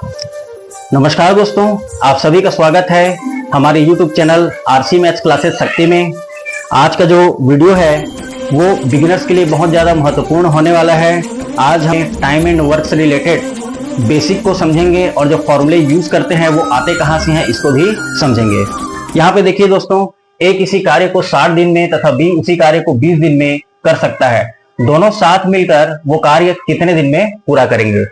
नमस्कार दोस्तों, आप सभी का स्वागत है हमारे YouTube channel RC maths classes शक्ति में। आज का जो वीडियो है वो बिगिनर्स के लिए बहुत ज़्यादा महत्वपूर्ण होने वाला है। आज हम टाइम एंड वर्क से रिलेटेड बेसिक को समझेंगे और जो फॉर्मूले यूज करते हैं वो आते कहाँ से हैं इसको भी समझेंगे। यहाँ पे देखिए दोस्तों, ए किसी कार्य को 60 दिन में तथा बी उसी कार्य को 20 दिन में कर सकता है। दोनों साथ मिलकर वो कार्य कितने दिन में पूरा करेंगे?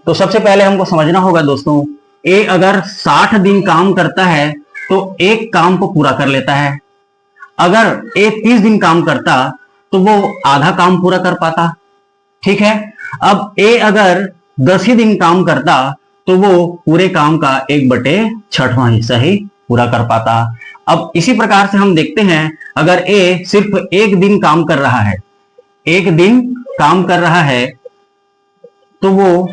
तो सबसे पहले हमको समझना होगा दोस्तों, ए अगर 60 दिन काम करता है तो एक काम को पूरा कर लेता है। अगर ए 30 दिन काम करता तो वो आधा काम पूरा कर पाता। ठीक है। अब ए अगर 10 ही दिन काम करता तो वो पूरे काम का 1/6वां हिस्सा ही पूरा कर पाता। अब इसी प्रकार से हम देखते हैं, अगर ए सिर्फ एक दिन काम कर रहा है, एक दिन काम कर रहा है तो वो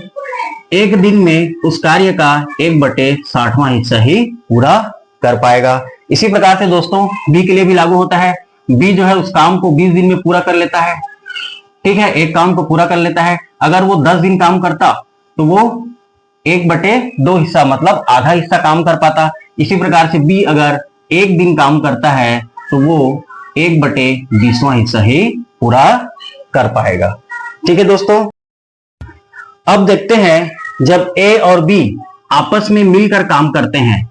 एक दिन में उस कार्य का 1/60वां हिस्सा ही पूरा कर पाएगा। इसी प्रकार से दोस्तों बी के लिए भी लागू होता है। बी जो है उस काम को 20 दिन में पूरा कर लेता है। ठीक है, एक काम को पूरा कर लेता है। अगर वो 10 दिन काम करता तो वो 1/2 हिस्सा मतलब आधा हिस्सा काम कर पाता। इसी प्रकार से बी अगर एक दिन काम करता है तो वो 1/20वां हिस्सा ही पूरा कर पाएगा। ठीक है दोस्तों, अब देखते हैं जब ए और बी आपस में मिलकर काम करते हैं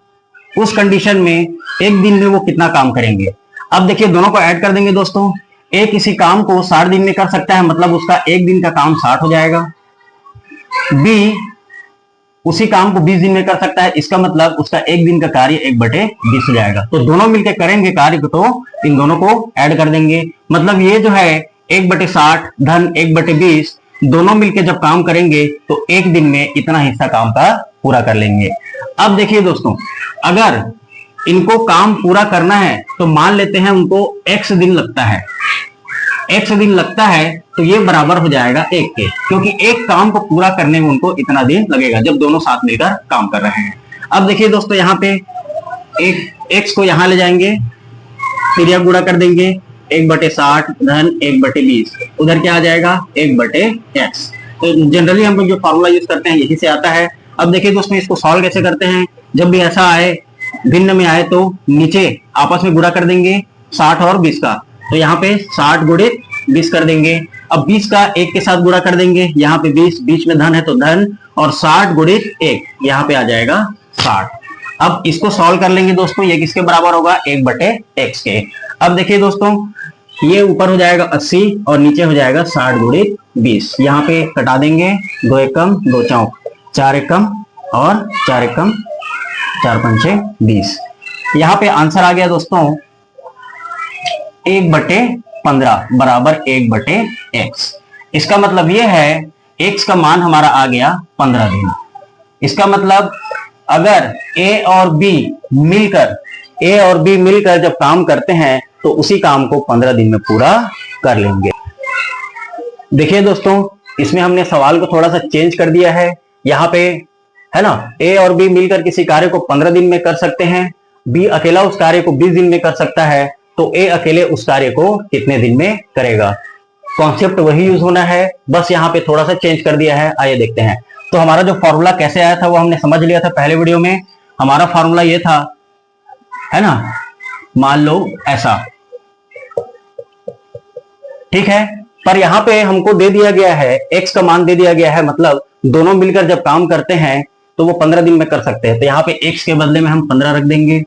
उस कंडीशन में एक दिन में वो कितना काम करेंगे। अब देखिए दोनों को ऐड कर देंगे दोस्तों। ए किसी काम को 60 दिन में कर सकता है, मतलब उसका एक दिन का काम 60 हो जाएगा। बी उसी काम को 20 दिन में कर सकता है, इसका मतलब उसका एक दिन का कार्य 1/20 हो जाएगा। तो दोनों मिलकर करेंगे कार्य को, तो इन दोनों को ऐड कर देंगे। मतलब ये जो है 1/60 धन 1/20 दोनों मिलकर जब काम करेंगे तो एक दिन में इतना हिस्सा काम का पूरा कर लेंगे। अब देखिए दोस्तों, अगर इनको काम पूरा करना है तो मान लेते हैं उनको x दिन लगता है। x दिन लगता है तो ये बराबर हो जाएगा 1 के, क्योंकि एक काम को पूरा करने में उनको इतना दिन लगेगा जब दोनों साथ मिलकर काम कर रहे हैं। अब देखिए दोस्तों, यहाँ पे एक x को यहां ले जाएंगे, फिर यह गुणा कर देंगे 1/60 धन 1/20, उधर क्या आ जाएगा 1/x। तो जनरली हम लोग जो फॉर्मूला यूज करते हैं यही से आता है। अब देखिए दोस्तों, इसको सॉल्व कैसे करते हैं। जब भी ऐसा आए, भिन्न में आए, तो नीचे आपस में गुणा कर देंगे 60 और 20 का। तो यहाँ पे 60 गुणित 20 कर देंगे। अब 20 का 1 के साथ गुणा कर देंगे, यहाँ पे 20 बीच में धन है तो धन, और 60 गुणित 1 यहाँ पे आ जाएगा 60। अब इसको सॉल्व कर लेंगे दोस्तों, ये किसके बराबर होगा 1/x के। अब देखिए दोस्तों, ये ऊपर हो जाएगा 80 और नीचे हो जाएगा 60 गुणित 20। यहाँ पे कटा देंगे, 2 एकम 2 चौक 4 एकम और 4 एकम 4 पंचे 20। यहाँ पे आंसर आ गया दोस्तों 1/15 बराबर 1/x। इसका मतलब ये है x का मान हमारा आ गया 15 दिन। इसका मतलब अगर a और b मिलकर जब काम करते हैं तो उसी काम को 15 दिन में पूरा कर लेंगे। देखिए दोस्तों, इसमें हमने सवाल को थोड़ा सा चेंज कर दिया है। यहाँ पे है ना, ए और बी मिलकर किसी कार्य को 15 दिन में कर सकते हैं, बी अकेला उस कार्य को 20 दिन में कर सकता है, तो ए अकेले उस कार्य को कितने दिन में करेगा। कॉन्सेप्ट वही यूज होना है, बस यहाँ पे थोड़ा सा चेंज कर दिया है। आइए देखते हैं। तो हमारा जो फॉर्मूला कैसे आया था वो हमने समझ लिया था पहले वीडियो में। हमारा फॉर्मूला ये था, है ना, मान लो ऐसा, ठीक है। पर यहाँ पे हमको दे दिया गया है, x का मान दे दिया गया है, मतलब दोनों मिलकर जब काम करते हैं तो वो 15 दिन में कर सकते हैं। तो यहाँ पे x के बदले में हम 15 रख देंगे।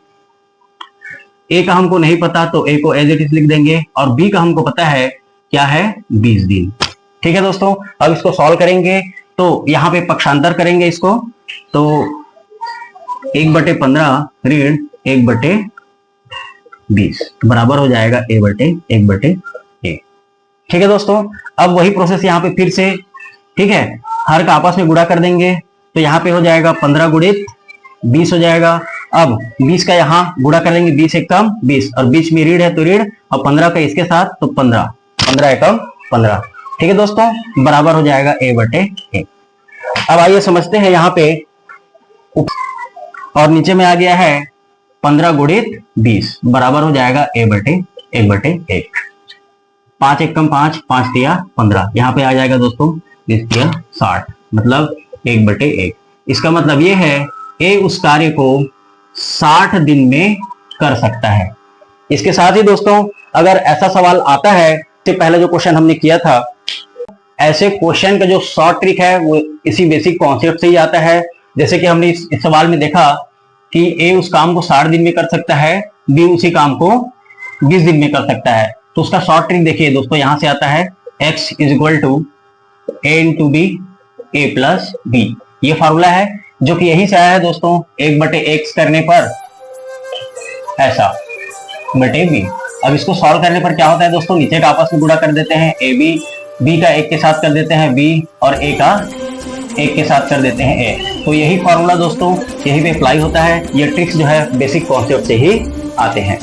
a का हमको नहीं पता तो a को एज इट इज लिख देंगे, और b का हमको पता है क्या है 20 दिन। ठीक है दोस्तों, अब इसको सॉल्व करेंगे तो यहाँ पे पक्षांतर करेंगे इसको, तो 1/15 ऋण 1/20 बराबर हो जाएगा a/1/1। ठीक है दोस्तों, अब वही प्रोसेस यहाँ पे फिर से, ठीक है, हर का आपस में गुणा कर देंगे। तो यहाँ पे हो जाएगा 15 गुणित 20 हो जाएगा। अब 20 का यहाँ गुणा कर देंगे, 20 एकम 20, और बीच में ऋण है तो ऋण, और 15 का इसके साथ तो 15 एकम 15। ठीक है दोस्तों, बराबर हो जाएगा a/1। अब आइए समझते हैं यहाँ पे, और नीचे में आ गया है 15 गुणित 20 बराबर हो जाएगा a/1/1। 5 एकम 5, 5 तिया 15, यहाँ पे आ जाएगा दोस्तों 20 तिया 60, मतलब 1/1। इसका मतलब ये है ए उस कार्य को 60 दिन में कर सकता है। इसके साथ ही दोस्तों अगर ऐसा सवाल आता है, इससे पहले जो क्वेश्चन हमने किया था, ऐसे क्वेश्चन का जो शॉर्ट ट्रिक है वो इसी बेसिक कॉन्सेप्ट से ही आता है। जैसे कि हमने इस सवाल में देखा कि ए उस काम को 60 दिन में कर सकता है, बी उसी काम को 20 दिन में कर सकता है। तो उसका शॉर्ट ट्रिक देखिए दोस्तों, यहां से आता है x is equal to a into B A plus B. ये फॉर्मूला है जो कि यहीं से आया है दोस्तों, 1/x करने पर ऐसा बटे बी। अब इसको सॉल्व करने पर क्या होता है दोस्तों, नीचे का आपस में गुणा कर देते हैं ए बी, बी का एक के साथ कर देते हैं बी, और ए का एक के साथ कर देते हैं ए। तो यही फॉर्मूला दोस्तों यही पे अप्लाई होता है। ये ट्रिक्स जो है बेसिक कॉन्सेप्ट से ही आते हैं।